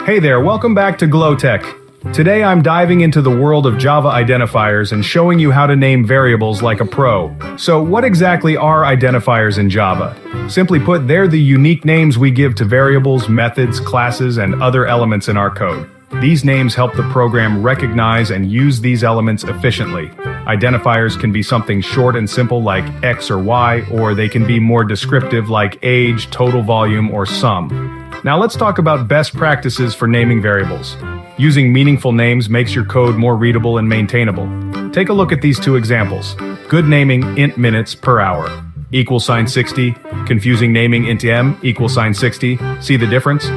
Hey there, welcome back to GLO TECH. Today I'm diving into the world of Java identifiers and showing you how to name variables like a pro. So what exactly are identifiers in Java? Simply put, they're the unique names we give to variables, methods, classes, and other elements in our code. These names help the program recognize and use these elements efficiently. Identifiers can be something short and simple like X or Y, or they can be more descriptive like age, total volume, or sum. Now let's talk about best practices for naming variables. Using meaningful names makes your code more readable and maintainable. Take a look at these two examples. Good naming int minutes per hour =60, confusing naming int m =60. See the difference?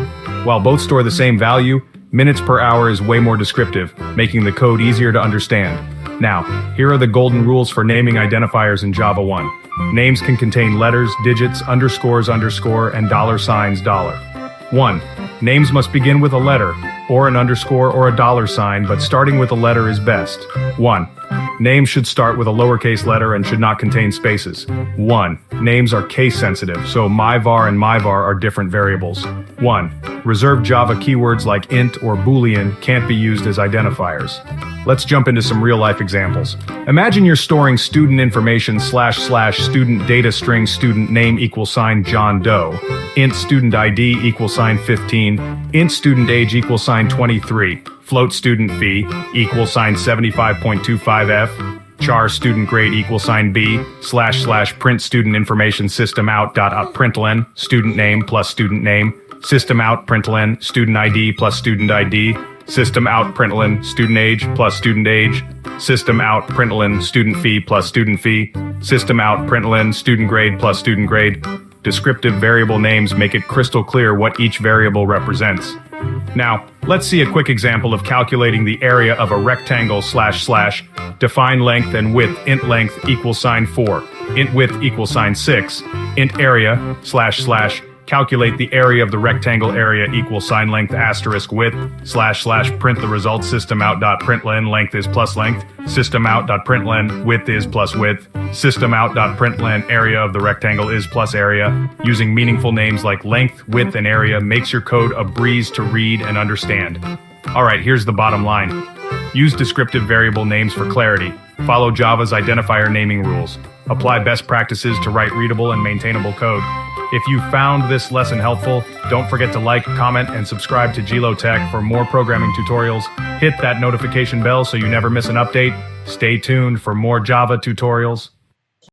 While both store the same value, minutes per hour is way more descriptive, making the code easier to understand. Now, here are the golden rules for naming identifiers in Java 1. Names can contain letters, digits, underscores, and $signs. 1. Names must begin with a letter, or an underscore or a $sign, but starting with a letter is best. 1. Names should start with a lowercase letter and should not contain spaces. 1. Names are case sensitive, so myvar and myvar are different variables. 1. Reserved Java keywords like int or boolean can't be used as identifiers. Let's jump into some real-life examples. Imagine you're storing student information // student data string student name =John Doe, int student ID =15, int student age =23, float student fee $75.25f, char student grade $b, / print student information system out.println, student name plus student name, system out println, student ID plus student ID, system out println, student age plus student age, system out println, student fee plus student fee, system out println, student grade plus student grade. Descriptive variable names make it crystal clear what each variable represents. Now, let's see a quick example of calculating the area of a rectangle // define length and width int length =4, int width =6, int area // calculate the area of the rectangle area =length * width // print the result system out.println length is plus length, system out.println width is plus width, system out.println area of the rectangle is plus area. Using meaningful names like length, width, and area makes your code a breeze to read and understand. Alright, here's the bottom line. Use descriptive variable names for clarity. Follow Java's identifier naming rules. Apply best practices to write readable and maintainable code. If you found this lesson helpful, don't forget to like, comment, and subscribe to GLO TECH for more programming tutorials. Hit that notification bell so you never miss an update. Stay tuned for more Java tutorials.